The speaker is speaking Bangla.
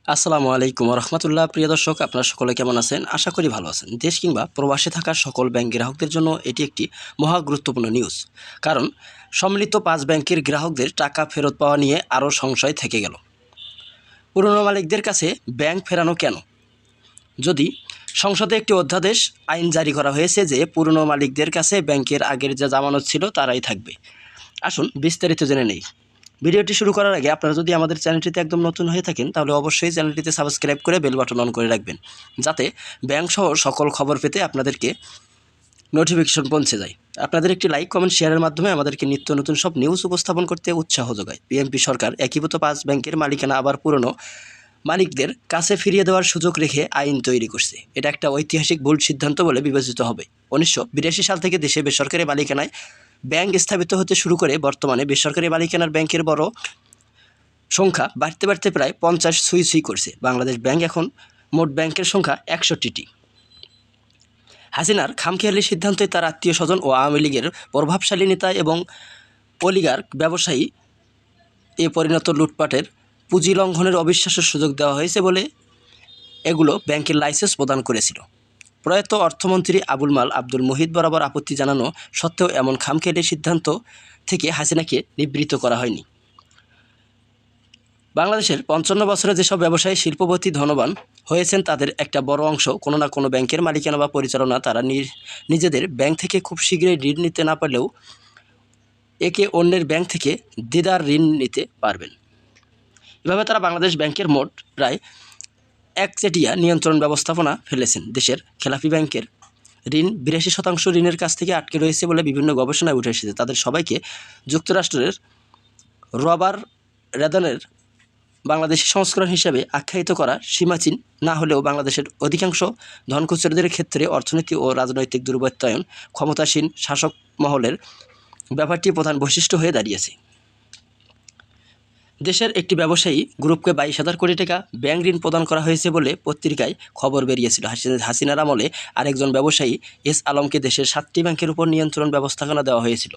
আসসালামু আলাইকুম রহমতুল্লাহ। প্রিয় দর্শক, আপনারা সকলে কেমন আছেন? আশা করি ভালো আছেন। দেশ কিংবা প্রবাসে থাকা সকল ব্যাংক গ্রাহকদের জন্য এটি একটি মহা গুরুত্বপূর্ণ নিউজ। কারণ সম্মিলিত 5 ব্যাংকের গ্রাহকদের টাকা ফেরত পাওয়া নিয়ে আরও সংশয় থেকে গেল। পুরনো মালিকদের কাছে ব্যাংক ফেরানো কেন? যদি সংসদে একটি অধ্যাদেশ আইন জারি করা হয়েছে যে পুরনো মালিকদের কাছে ব্যাংকের আগের যে জামানত ছিল তারাই থাকবে। আসুন বিস্তারিত জেনে নেই। ভিডিওটি শুরু করার আগে আপনারা যদি আমাদের চ্যানেলটিতে একদম নতুন হয়ে থাকেন তাহলে অবশ্যই চ্যানেলটিতে সাবস্ক্রাইব করে বেল বাটন অন করে রাখবেন, যাতে ব্যাংক সহ সকল খবর পেতে আপনাদেরকে নোটিফিকেশন পৌঁছে যায়। আপনাদের একটি লাইক, কমেন্ট, শেয়ারের মাধ্যমে আমাদেরকে নিত্য নতুন সব নিউজ উপস্থাপন করতে উৎসাহ যোগায়। বিএনপি সরকার একীভূত 5 ব্যাংকের মালিকানা আবার পুরনো মালিকদের কাছে ফিরিয়ে দেওয়ার সুযোগ রেখে আইন তৈরি করছে। এটা একটা ঐতিহাসিক ভুল সিদ্ধান্ত বলে বিবেচিত হবে। 1982 সাল থেকে দেশে বেসরকারি মালিকানায় ব্যাংক স্থাপিত হতে শুরু করে বর্তমানে বেসরকারি মালিকানার ব্যাংকের বড় সংখ্যা বাড়তে বাড়তে প্রায় 50 ছুঁই করছে। বাংলাদেশ ব্যাংক এখন মোট ব্যাংকের সংখ্যা 61টি। হাসিনার খামখেয়ালি সিদ্ধান্তে তার আত্মীয় স্বজন ও আওয়ামী লীগের প্রভাবশালী নেতা এবং অলিগার্ক ব্যবসায়ী এ পরিণত লুটপাটের পুঁজি লঙ্ঘনের অবিশ্বাস্য সুযোগ দেওয়া হয়েছে বলে এগুলো ব্যাংকের লাইসেন্স প্রদান করেছিল। প্রয়াত অর্থমন্ত্রী আবুল মাল আব্দুল মুহিত বরাবর আপত্তি জানানো সত্ত্বেও এমন খামখেয়ালি সিদ্ধান্ত থেকে হাসিনাকে নিবৃত্ত করা হয়নি। বাংলাদেশের 55 বছরে যেসব ব্যবসায়ী শিল্পপতি ধনবান হয়েছেন তাদের একটা বড় অংশ কোনো না কোনো ব্যাংকের মালিকানা বা পরিচালনা। তারা নিজেদের ব্যাংক থেকে খুব শীঘ্রই ঋণ নিতে না পারলেও একে অন্যের ব্যাংক থেকে দেদার ঋণ নিতে পারবেন। এভাবে তারা বাংলাদেশ ব্যাংকের মোট প্রায় একচেটিয়া নিয়ন্ত্রণ ব্যবস্থাপনা ফেলেছেন। দেশের খেলাপি ব্যাংকের ঋণ 82% ঋণের কাছ থেকে আটকে রয়েছে বলে বিভিন্ন গবেষণায় উঠে এসেছে। তাদের সবাইকে যুক্তরাষ্ট্রের রবার রেদানের বাংলাদেশি সংস্করণ হিসেবে আখ্যায়িত করা সীমাচীন না হলেও বাংলাদেশের অধিকাংশ ধনকুচরদের ক্ষেত্রে অর্থনীতি ও রাজনৈতিক দুর্বৃত্তায়ন ক্ষমতাসীন শাসক মহলের ব্যাপারটি প্রধান বৈশিষ্ট্য হয়ে দাঁড়িয়েছে। দেশের একটি ব্যবসায়ী গ্রুপকে 22,000 কোটি টাকা ব্যাংক ঋণ প্রদান করা হয়েছে বলে পত্রিকায় খবর বেরিয়েছিল। হাসিনার আমলে আরেকজন ব্যবসায়ী এস আলমকে দেশের 7টি ব্যাংকের উপর নিয়ন্ত্রণ ব্যবস্থাপনা দেওয়া হয়েছিল।